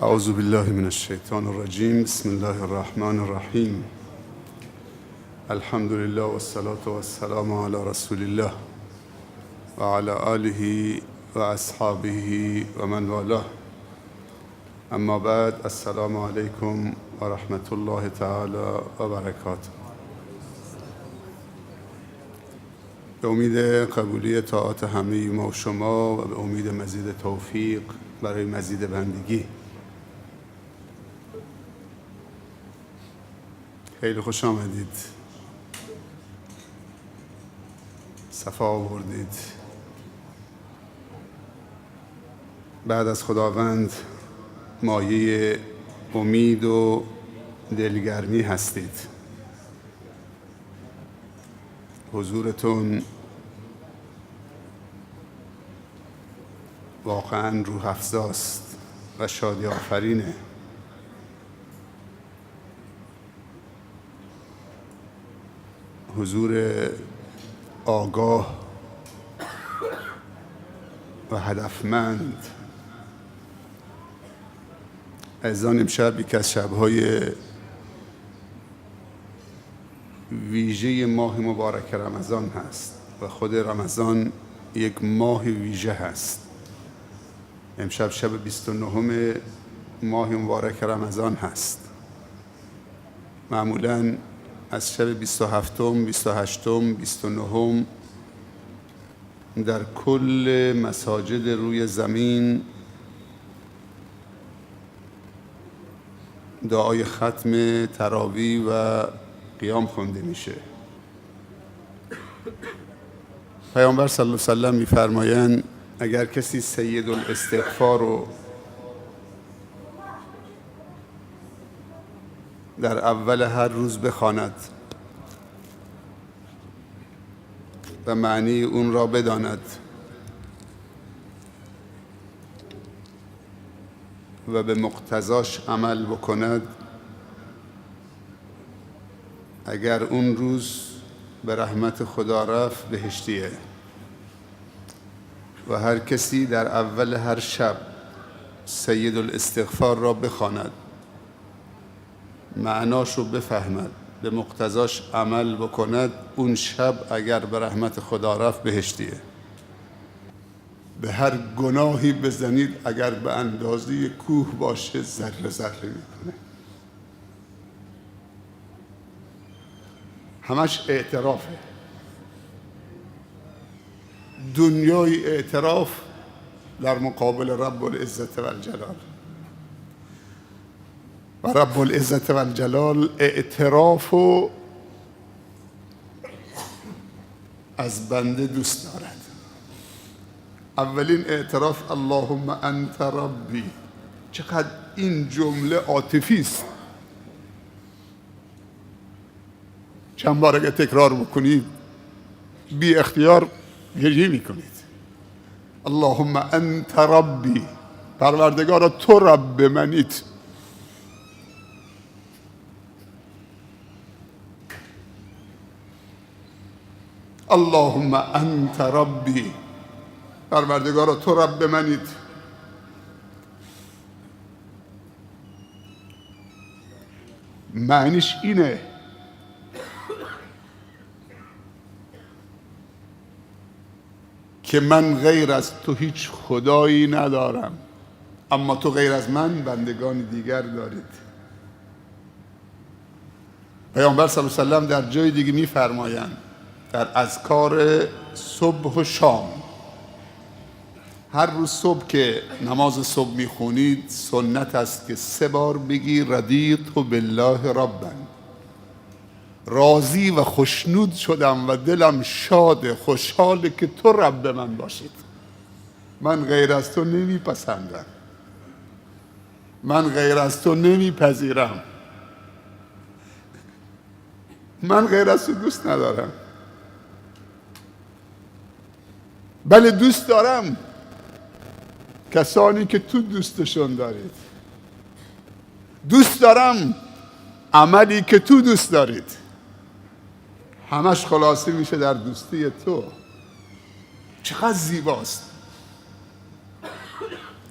اعوذ بالله من الشیطان الرجیم. بسم الله الرحمن الرحیم. الحمد لله والصلاة والسلام علی رسول الله و علی آله و اصحابه و من والاه. اما بعد، السلام علیکم و رحمت الله تعالی و برکاته. به امید قبولی طاعات همه ما و شما و به امید مزید توفیق برای مزید بندگی. خیلی خوش آمدید، صفا آوردید. بعد از خداوند مایه امید و دلگرمی هستید. حضورتون واقعا روح افزاست و شادی آفرینه. حضور آگاه و هدفمند. عزیزان، امشب یک از شب‌های ویژه ماه مبارک رمضان هست و خود رمضان یک ماه ویژه هست. امشب شب 29 ماه مبارک رمضان هست. معمولاً از شب 27، 28، 29 در کل مساجد روی زمین دعای ختم تراویح و قیام خونده میشه. پیامبر صلی الله علیه و سلم میفرمایند اگر کسی سید الاستغفار رو در اول هر روز بخواند و معنی اون را بداند و به مقتضاش عمل بکند، اگر اون روز به رحمت خدا رفت بهشتیه. و هر کسی در اول هر شب سید الاستغفار را بخواند، معناش رو بفهمد، به مقتضاش عمل بکند، اون شب اگر به رحمت خدا رفت بهشتیه. به هر گناهی بزنید اگر به اندازه کوه باشه ذره ذره میکنه. همش اعترافه. دنیای اعتراف در مقابل رب العزت و الجلال. و رب العزت و الجلال اعتراف و از بنده دوست دارد. اولین اعتراف اللهم انت ربی. چقدر این جمله عاطفی است. چند بار اگه تکرار بکنید بی اختیار گریه میکنید. اللهم انت ربی، پروردگارا تو رب منیت. اللهم انت ربی، پروردگارا تو رب منید. معنیش اینه که من غیر از تو هیچ خدایی ندارم، اما تو غیر از من بندگان دیگر دارید. پیامبر صلی الله علیه و سلم در جای دیگه میفرمایند در اذکار صبح و شام، هر روز صبح که نماز صبح میخونید سنت است که 3 بار بگی رضیت بالله ربا، راضی و خوشنود شدم و دلم شاد خوشحال که تو رب من باشید. من غیر از تو نمیپسندم، من غیر از تو نمیپذیرم، من غیر از تو دوست ندارم. بله دوست دارم کسانی که تو دوستشون دارید، دوست دارم عملی که تو دوست دارید، همش خلاصه میشه در دوستی تو. چقدر زیباست.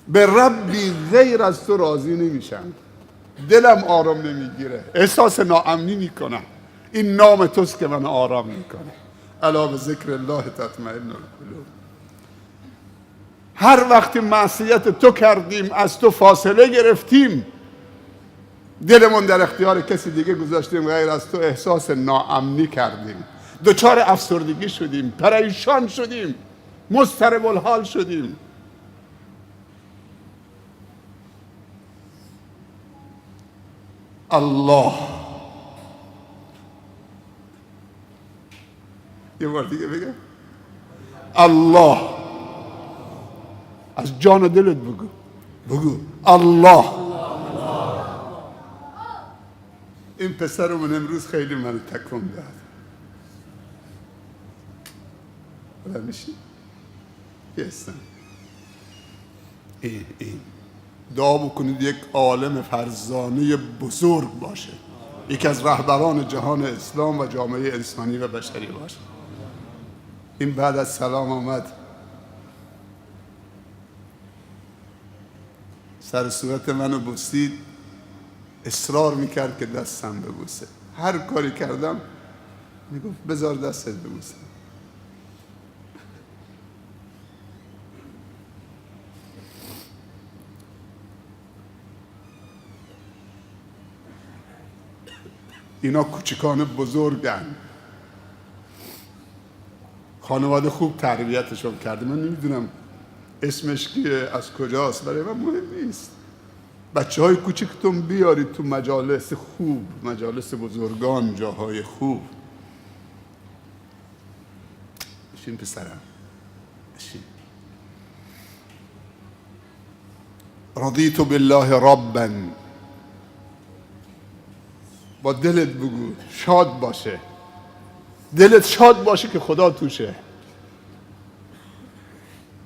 به ربی غیر از تو راضی نمیشم، دلم آرام نمیگیره، احساس ناامنی میکنم. این نام توست که من آرام میکنه. الا به ذکر الله تطمئن القلوب. هر وقت معصیت تو کردیم، از تو فاصله گرفتیم، دلمون در اختیار کسی دیگه گذاشتیم غیر از تو، احساس ناامنی کردیم، دچار افسردگی شدیم، پریشان شدیم، مضطرب الحال شدیم. الله، یه بار دیگه بگم الله. از جان و دلت بگو الله. این پسرمون امروز خیلی منو تکون داد. بلند میشی؟ یستم. این دعا بکنید یک عالم فرزانه بزرگ باشه، یکی از رهبران جهان اسلام و جامعه انسانی و بشری باشه. این بعد از سلام آمد سر صورت منو بوسید، اصرار میکرد که دستم ببوسه. هر کاری کردم میگفت بذار دستت ببوسه. اینا کوچکان بزرگن، خانواده خوب تربیتشون کرده. من نمیدونم اسمش کیه، از کجاست، برای من مهم نیست. بچه های کوچکتون بیارید تو مجالس خوب، مجالس بزرگان، جاهای خوب. بشین پسرم، بشین. رضیت بالله ربا. با دلت بگو، شاد باشه، دلت شاد باشه که خدا توشه.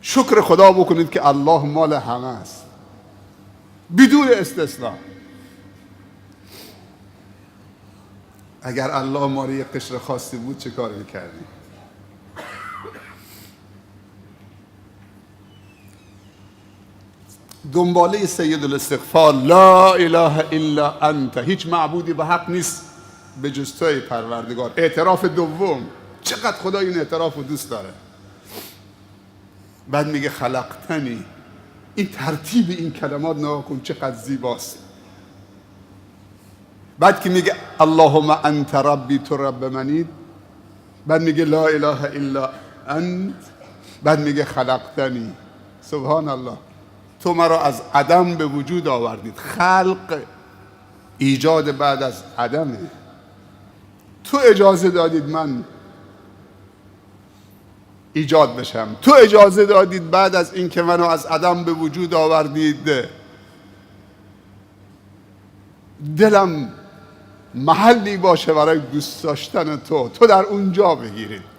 شکر خدا بکنید که الله مال همه است بدون استثنا. اگر الله مال یک قشر خاصی بود چه کار میکردیم؟ دنباله سید الاستغفار، لا اله الا انت، هیچ معبودی به حق نیست به جز توی پروردگار. اعتراف دوم، چقدر خدا این اعتراف رو دوست داره. بعد میگه خلقتنی. این ترتیب این کلمات نگاه کن چقدر زیباست. بعد که میگه اللهم انت ربی، تو رب منی، بعد میگه لا اله الا انت، بعد میگه خلقتنی. سبحان الله، تو مرا از عدم به وجود آوردید. خلق ایجاد بعد از عدمه. تو اجازه دادید من ایجاد بشم، تو اجازه دادید بعد از این که منو از عدم به وجود آوردید دلم محلی باشه برای دوست داشتن تو در اونجا بگیرید.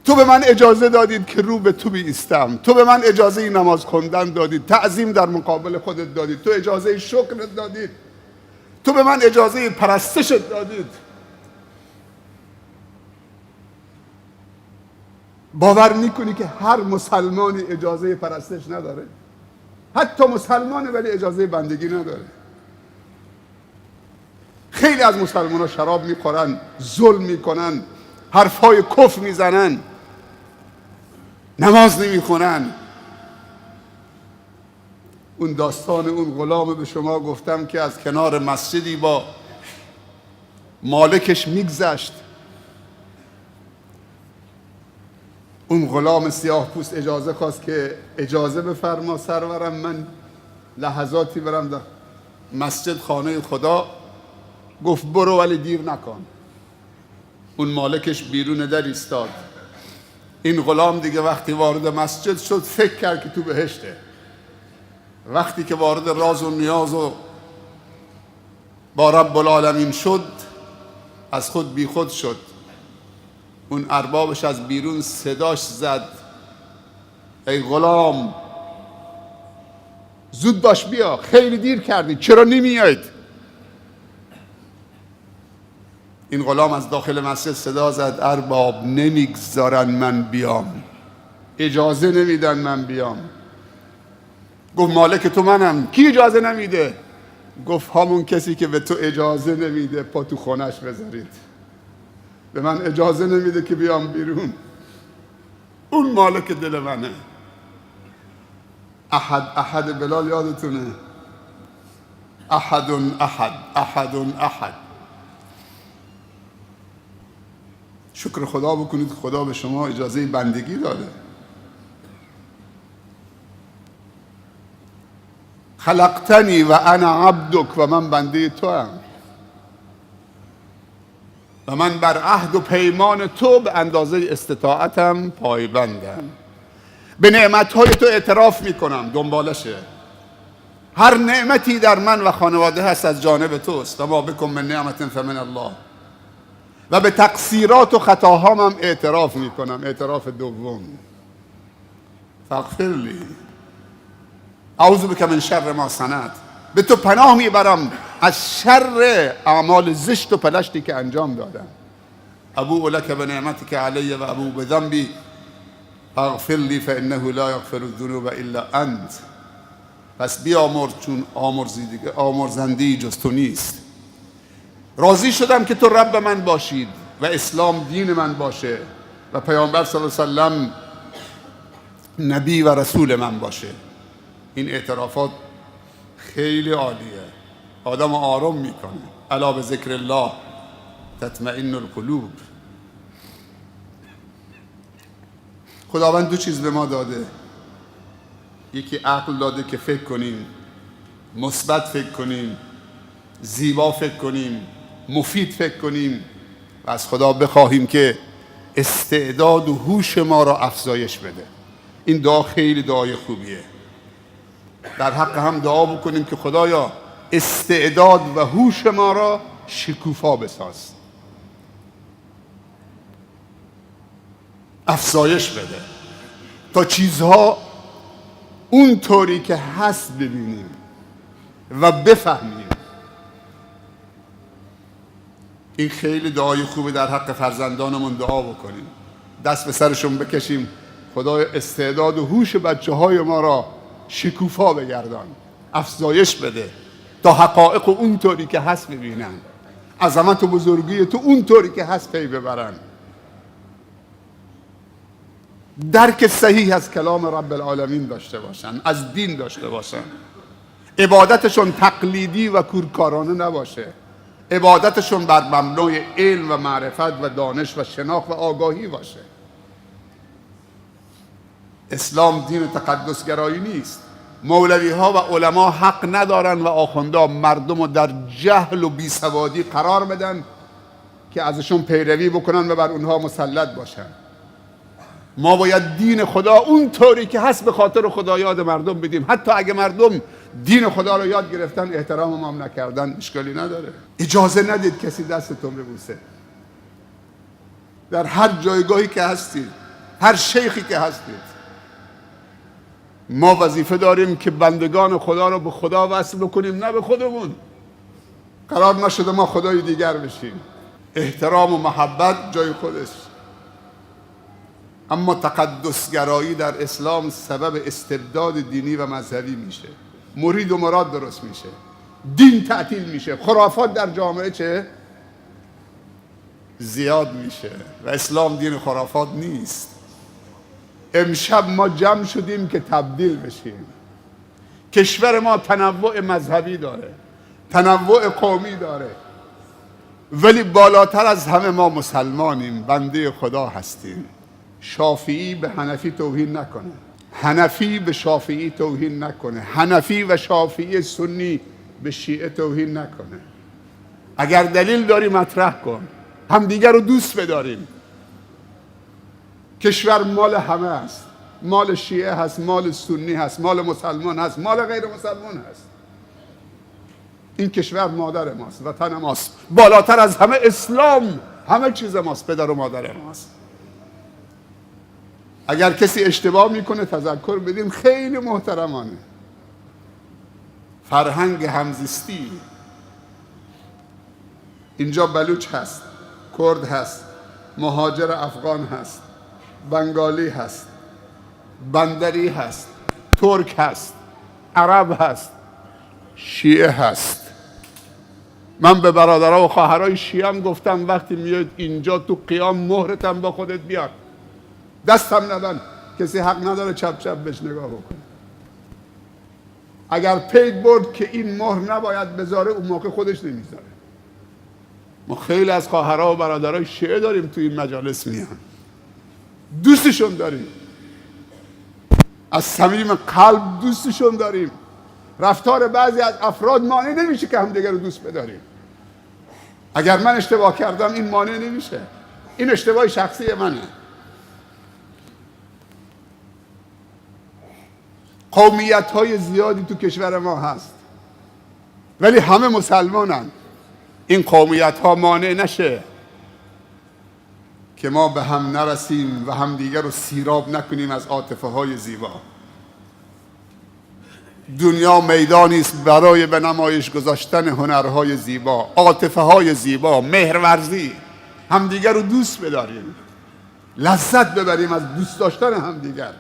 تو به من اجازه دادید که رو به تو بیستم، تو به من اجازه نماز خوندن دادید، تعظیم در مقابل خودت دادید، تو اجازه شکرت دادید، تو به من اجازه پرستشت دادید. باور میکنی که هر مسلمانی اجازه پرستش نداره؟ حتی مسلمانه ولی اجازه بندگی نداره. خیلی از مسلمان ها شراب میخورن، ظلم میکنن، حرفای کفر میزنن، نماز نمیخونن. اون داستان اون غلام به شما گفتم که از کنار مسجدی با مالکش میگذشت. اون غلام سیاه پوست اجازه خواست که اجازه بفرما سرورم، من لحظاتی برم در مسجد خانه خدا. گفت برو ولی دیر نکن. اون مالکش بیرون در ایستاد. این غلام دیگه وقتی وارد مسجد شد فکر کرد که تو بهشته. وقتی که وارد راز و نیاز و با رب العالمین شد از خود بی خود شد. اون اربابش از بیرون صداش زد ای غلام زود باش بیا، خیلی دیر کردی، چرا نمیایید؟ این غلام از داخل مسجد صدا زد ارباب نمیگذارن من بیام، اجازه نمیدن من بیام. گفت مالک تو منم. کی اجازه نمیده؟ گفت همون کسی که به تو اجازه نمیده پا تو خونش بذارید. به من اجازه نمیده که بیام بیرون. اون مالک دل منه. احد بلال یادتونه؟ احد احد احد احد. شکر خدا بکنید خدا به شما اجازه بندگی داده. خلقتنی و انا عبدک، و من بنده تو هم، و من بر عهد و پیمان تو به اندازه استطاعتم پایبندم. به نعمتهای تو اعتراف میکنم، دنبالشه. هر نعمتی در من و خانواده هست از جانب توست، و ما بکن من نعمت فمن الله. و به تقصیرات و خطاهام هم اعتراف میکنم. اعتراف دوم، فاغفر لی اعوذ بک من شر ما صنعت. به تو پناه میبرم از شر اعمال زشت و پلشتی که انجام دادم. ابوء لک بنعمتک علی و ابوء بذنبی فاغفر لی فانه لا یغفر الذنوب الا انت. پس بیامرز چون آمرزنده‌ای جز تو نیست. راضی شدم که تو رب من باشید و اسلام دین من باشه و پیامبر صلی الله علیه و سلم نبی و رسول من باشه. این اعترافات خیلی عالیه، آدم آرام میکنه. الا به ذکر الله تطمئن القلوب. خداوند دو چیز به ما داده. یکی عقل داده که فکر کنیم، مثبت فکر کنیم، زیبا فکر کنیم، مفید فکر کنیم، و از خدا بخواهیم که استعداد و هوش ما را افزایش بده. این دعا خیلی دعای خوبیه. در حق هم دعا بکنیم که خدایا استعداد و هوش ما را شکوفا بساز، افزایش بده، تا چیزها اون طوری که هست ببینیم و بفهمیم. این خیلی دعای خوبه. در حق فرزندانمون دعا بکنیم، دست به سرشون بکشیم، خدای استعداد و هوش بچه های ما را شکوفا بگردان، افزایش بده، تا حقایق اون طوری که هست ببینن، عظمت و بزرگی تو اون طوری که هست پی ببرن، درک صحیح از کلام رب العالمین داشته باشن، از دین داشته باشن، عبادتشون تقلیدی و کورکارانه نباشه، عبادتشون بر مبنای علم و معرفت و دانش و شناخت و آگاهی باشه. اسلام دین تقدسگرایی نیست. مولوی ها و علما حق ندارن و آخوندا مردم رو در جهل و بیسوادی قرار بدن که ازشون پیروی بکنن و بر اونها مسلط باشن. ما باید دین خدا اون طوری که هست به خاطر خدا یاد مردم بدیم. حتی اگه مردم دین خدا رو یاد گرفتن احترام هم نکردن اشکالی نداره. اجازه ندید کسی دستتون ببوسه. در هر جایگاهی که هستید، هر شیخی که هستید، ما وظیفه داریم که بندگان خدا رو به خدا وصل بکنیم، نه به خودمون. قرار نشده ما خدای دیگر بشیم. احترام و محبت جای خودش، اما تقدسگرایی در اسلام سبب استبداد دینی و مذهبی میشه. مرید و مراد درست میشه، دین تعطیل میشه، خرافات در جامعه چه؟ زیاد میشه. و اسلام دین خرافات نیست. امشب ما جمع شدیم که تبدیل بشیم. کشور ما تنوع مذهبی داره، تنوع قومی داره، ولی بالاتر از همه ما مسلمانیم، بنده خدا هستیم. شافعی به حنفی توهین نکنه، حنفی به شافعی توهین نکنه، حنفی و شافعی سنی به شیعه توهین نکنه. اگر دلیل داری مطرح کن، همدیگر رو دوست بداریم. کشور مال همه است، مال شیعه هست، مال سنی هست، مال مسلمان هست، مال غیر مسلمان هست. این کشور مادر ماست، وطن ماست، بالاتر از همه اسلام همه چیز ماست، پدر و مادر ماست. اگر کسی اشتباه میکنه تذکر بدیم، خیلی محترمانه. فرهنگ همزیستی، اینجا بلوچ هست، کرد هست، مهاجر افغان هست، بنگالی هست، بندری هست، ترک هست، عرب هست، شیعه هست. من به برادرها و خواهرای شیعه هم گفتم وقتی میاد اینجا تو قیام مهرتم با خودت بیار، دستم نبند، کسی حق نداره چپ چپ بهش نگاه بکنه. اگر پید برد که این مهر نباید بذاره، اون موقع خودش نمیذاره. ما خیلی از خواهرها و برادرای شیعه داریم تو این مجالس میان، دوستشون داریم، از صمیم قلب دوستشون داریم. رفتار بعضی از افراد مانع نمیشه که همدیگه رو دوست بداریم. اگر من اشتباه کردم این مانع نمیشه، این اشتباه شخصی منه. قومیت های زیادی تو کشور ما هست ولی همه مسلمانن. این قومیت ها مانع نشه که ما به هم نرسیم و همدیگر رو سیراب نکنیم از عاطفه های زیبا. دنیا میدانی است برای به نمایش گذاشتن هنرهای زیبا، عاطفه های زیبا، مهرورزی. همدیگر رو دوست بداریم، لذت ببریم از دوست داشتن همدیگر.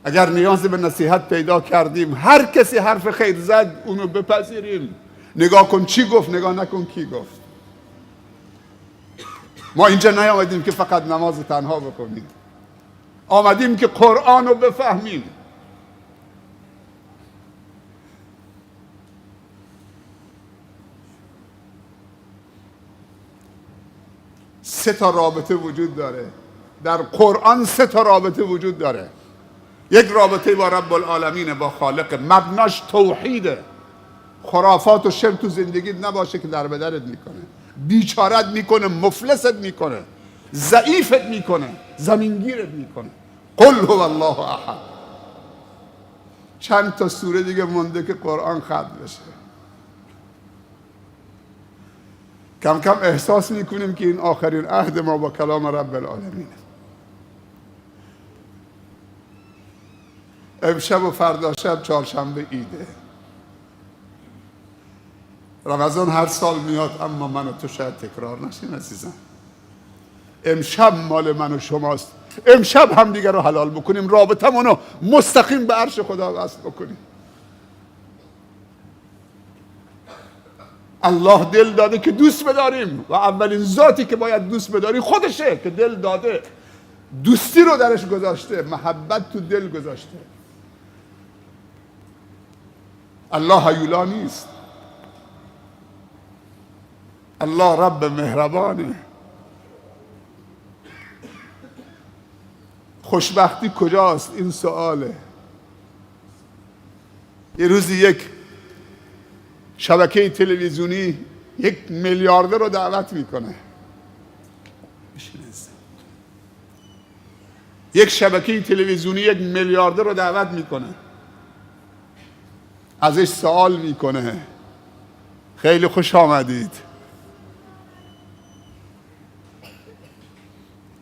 اگر نیاز به نصیحت پیدا کردیم، هر کسی حرف خیر زد اونو بپذیریم. نگاه کن چی گفت، نگاه نکن کی گفت. ما اینجا نیامدیم که فقط نماز تنها بکنیم، آمدیم که قرآن رو بفهمیم. سه تا رابطه وجود داره در قرآن، سه تا رابطه وجود داره. یک رابطه با رب العالمین، با خالق، مبناش توحیده. خرافات و شرک تو زندگیت نباشه که در به درت میکنه، بیچارت میکنه، مفلست میکنه، ضعیفت میکنه، زمینگیرت میکنه. قل هو الله احد. چند تا سوره دیگه مونده که قرآن ختم بشه. کم کم احساس میکنیم که این آخرین عهد ما با کلام رب العالمینه. امشب و فردا شب چهارشنبه عیده. رمضان هر سال میاد اما من و تو شاید تکرار نشیم عزیزم. امشب مال من و شماست. امشب هم دیگر رو حلال بکنیم، رابطمون رو مستقیم به عرش خدا وصل بکنیم. الله دل داده که دوست بداریم و اولین ذاتی که باید دوست بداری خودشه که دل داده، دوستی رو درش گذاشته، محبت تو دل گذاشته. الله هیولا نیست، الله رب مهربانه. خوشبختی کجاست؟ این سؤاله. یه روزی یک شبکه تلویزیونی یک میلیاردر رو دعوت میکنه. یک شبکه تلویزیونی یک میلیاردر رو دعوت میکنه، ازش سوال میکنه خیلی خوش آمدید،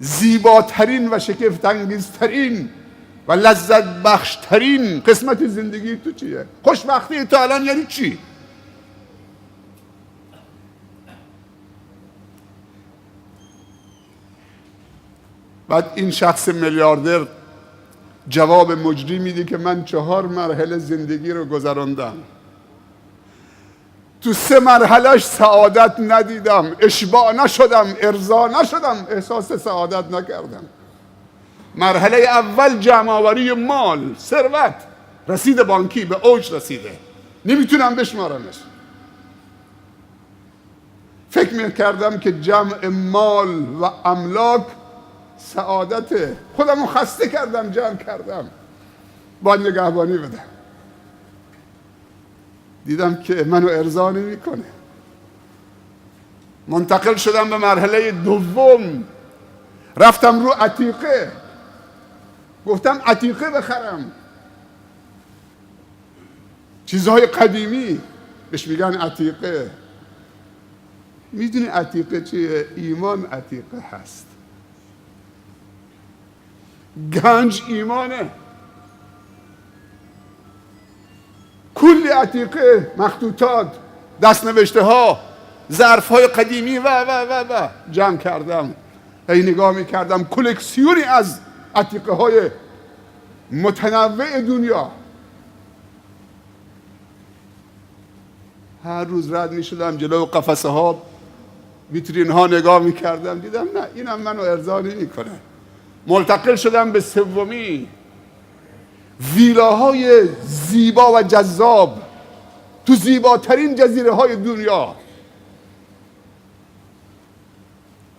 زیباترین و شگفت‌انگیزترین و لذت بخشترین قسمت زندگی تو چیه؟ خوشبختی تو الان یعنی چی؟ بعد این شخص میلیاردر جواب مجری میده که من 4 مرحله زندگی رو گذراندم، تو 3 مرحلهش سعادت ندیدم، اشباع نشدم، ارضا نشدم، احساس سعادت نکردم. مرحله اول جمع‌آوری مال، ثروت، رسید بانکی به اوج رسیده، نمیتونم بشمارمش. فکر میکردم که جمع مال و املاک سعادته، خودمو خسته کردم، جمع کردم، باید نگهبانی بدم. دیدم که منو ارضا نمیکنه. منتقل شدم به مرحله دوم، رفتم رو عتیقه، گفتم عتیقه بخرم، چیزهای قدیمی بهش میگن عتیقه. میدونی عتیقه چیه؟ ایمان عتیقه هست، گنج ایمانه. کلی عتیقه، مخطوطات، دستنوشته ها، ظرف های قدیمی و جمع کردم. هی نگاه میکردم، کلکسیونی از عتیقه های متنوع دنیا. هر روز رد می شدم جلو قفسه ها، ویترین ها نگاه می کردم، دیدم نه اینم منو ارضا نمی کنه. منتقل شدم به سومی، ویلاهای زیبا و جذاب تو زیباترین جزیره های دنیا،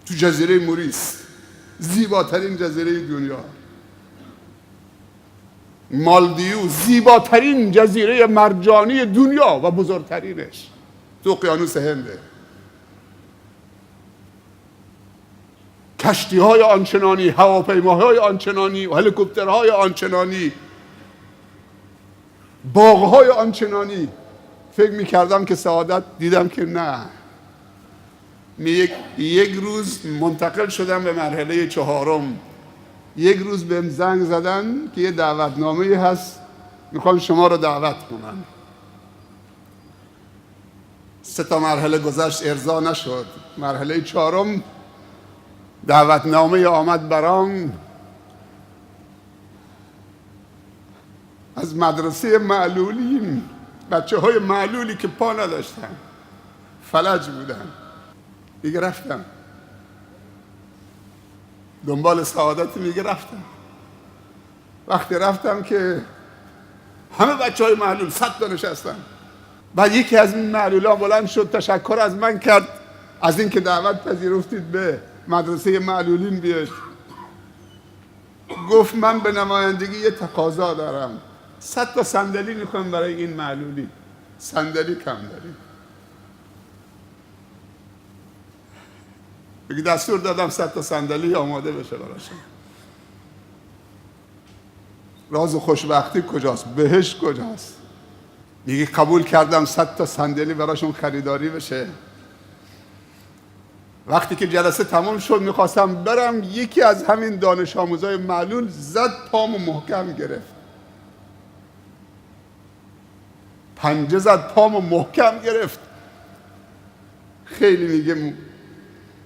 تو جزیره موریس، زیباترین جزیره دنیا. مالدیو، زیباترین جزیره مرجانی دنیا و بزرگترینش تو اقیانوس هنده. کشتی های آنچنانی، هواپیماهای آنچنانی، هلیکوپترهای آنچنانی، باغهای آنچنانی. فکر میکردم که سعادت، دیدم که نه. یک روز منتقل شدم به مرحله چهارم. یک روز بهم زنگ زدن که یه دعوتنامه هست، میخوان شما رو دعوت کنن. 3 مرحله گذشت، ارضا نشد. مرحله چهارم دعوتنامه آمد برام از مدرسه معلولین، بچه های معلولی که پا نداشتن، فلج بودن. دیگه رفتم دنبال سعادت. میگه رفتم. وقتی رفتم که همه بچه های معلول 100 تا نشستن. بعد یکی از این معلولا بلند شد، تشکر از من کرد از اینکه دعوت پذیرفتید به مدرسه معلولین بیاید. گفت من به نمایندگی یه تقاضا دارم، 100 تا صندلی میخوام برای این معلولی. صندلی کم داریم. بگی دستور دادم 100 تا صندلی آماده بشه براشون. راز خوشبختی کجاست؟ بهشت کجاست؟ میگه قبول کردم 100 تا صندلی براشون خریداری بشه. وقتی که جلسه تمام شد میخواستم برم، یکی از همین دانش آموزای معلول زد پامو محکم گرفت. پنجه زد پامو محکم گرفت. خیلی میگه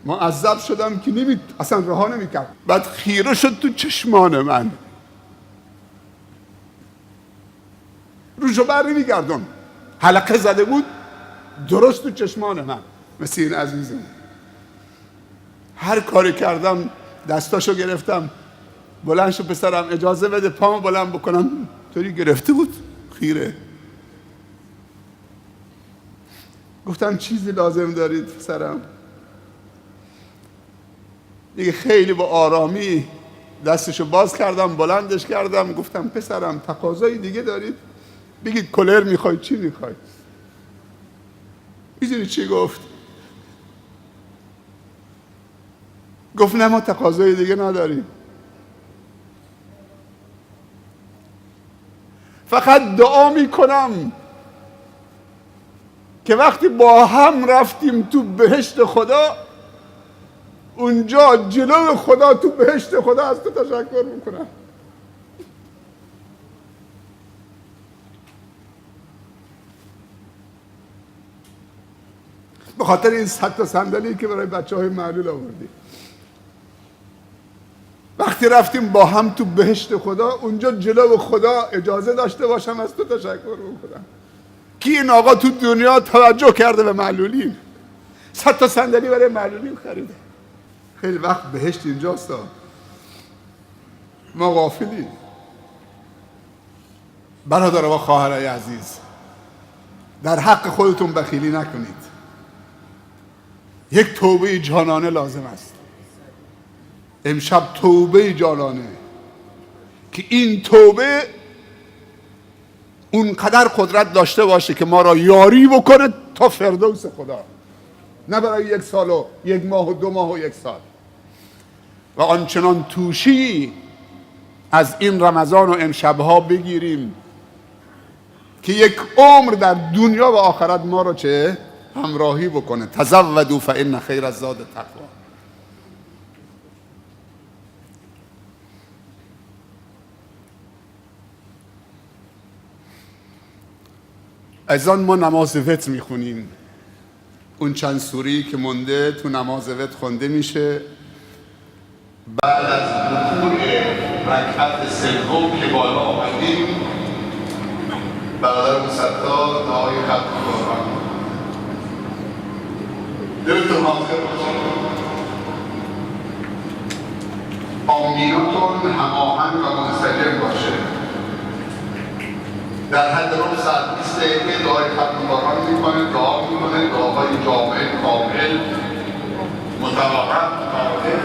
معذب شدم که اصلا رها نمیکرد. بعد خیره شد تو چشمان من، روشو بر نمیگردون، حلقه زده بود درست تو چشمان من. مثل این عزیزم هر کاری کردم دستاشو گرفتم، بلند شو پسرم اجازه بده پامو بلند بکنم. طوری گرفته بود خیره. گفتم چیزی لازم دارید پسرم؟ دیگه خیلی با آرامی دستشو باز کردم، بلندش کردم، گفتم پسرم تقاضای دیگه دارید؟ بگید کلر میخواید، چی میخواید؟ میدونی چی گفت؟ گفت نه ما تقاضای دیگه نداریم، فقط دعا میکنم که وقتی با هم رفتیم تو بهشت خدا، اونجا جلو خدا تو بهشت خدا از تو تشکر میکنم. به خاطر این 100 تا صندلی که برای بچه های معلول آوردی. وقتی رفتیم با هم تو بهشت خدا، اونجا جلو خدا اجازه داشته باشم از تو تشکر میکنم که این آقا تو دنیا توجه کرده به معلولین، 100 تا صندلی برای معلولین خریده. خیلی وقت بهشت اینجاست، ما غافلیم. برادر و خواهرای عزیز، در حق خودتون بخیلی نکنید. یک توبه جانانه لازم است. امشب توبه جانانه که این توبه اونقدر قدرت داشته باشه که ما را یاری بکنه تا فردوس خدا، نه برای 1 سال و 1 ماه و 2 ماه و 1 سال. و آنچنان توشی از این رمضان و امشبها بگیریم که 1 عمر در دنیا و آخرت ما رو چه؟ همراهی بکنه. تزودوا فإن خیر الزاد التقوی. از آن ما نماز وتر میخونیم. اون چند سوری که مونده تو نماز وتر خونده میشه. بعد از رکوع رکعت سوم که بالا آمدیم برادر مصدق دعای ختم قرآن دلتون حاضر باشید. آمیناتون هماهنگ و منسجم باشه. در حد ربع ساعت 20 دقیقه دعای ختم قرآن میکنه، دعا میکنه، دعاهای جامع کامل متوقف متعادل.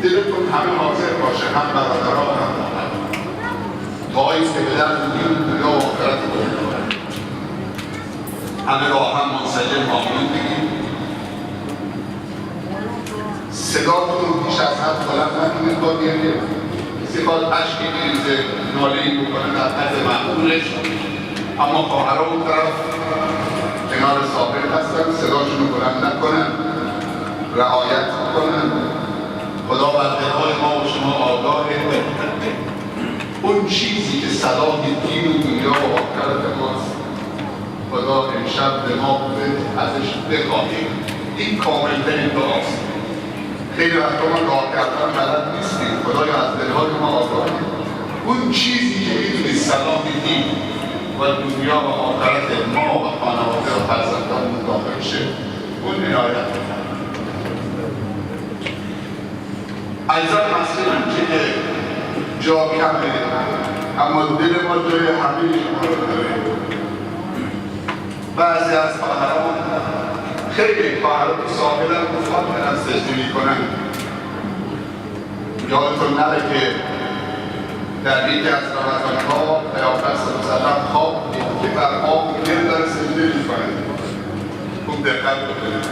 دلتون همه حاضر باشه، هم برادرها هم دعایی که به درد دنیا و آخرت کنه. همه با هم منسجم آمین بگیم. صداتون بیش از حد بلند نکنید با گریه. کسی باید اشکی بریزه ناله‌ای بکنه در حد معمولش، اما خواهرها اون طرف کنار صابر هستن، صداشون رو بلند نکنن، رعایت کنن. خدا بر دلهای ما و شما آگاهه. اون چیزی که صلاح دین و دنیا و آخرت ماست، خدا امشب به ما ازش بخواهیم. این کامل‌ترین دعاست. خیلی وقتا ما دعا کردن بلد نیستیم. خدایا از دلهای ما آگاهه. اون چیزی که میدونی صلاح دین و دنیا و آخرت ما و خانواده و فرزندانمون داخل شه، اون عنایت بکنه. عزیزان مسئولم که جا کمه، اما دل ما جای همه شما رو داره. بعضی از خواهران خیلی خواهران تو ساحلن گفتان دارن سجده میکنن. یادتون نره که در یکی از رمضان‌ها پیامبر صلی الله علیه و سلم خواب دید که بر آب گل داره سجده میکنه. خوب دقت بکنید.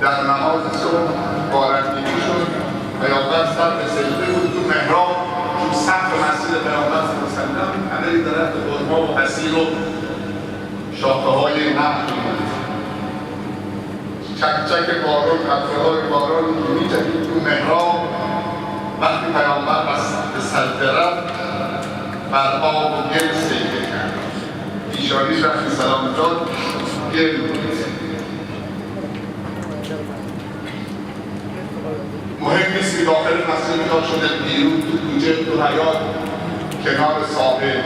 در نماز صبح بارندگی شد، پیامبر سر به سجده بود تو محراب، تو سقف مسجد پیامبر صلی الله علیه و سلم همه درخت خرما و حصیر و شاخه‌های نخل بود. چک بارون، قطره‌های بارون می‌چکید تو محراب. وقتی پیامبر به سجده رفت، بر آب و گل سجده کرد. پیشانیش وقتی سلام داد، گل بود. مهم نیست که داخل مسجد جا شده، بیرون، تو کوچه، تو حیاط، کنار ساحل،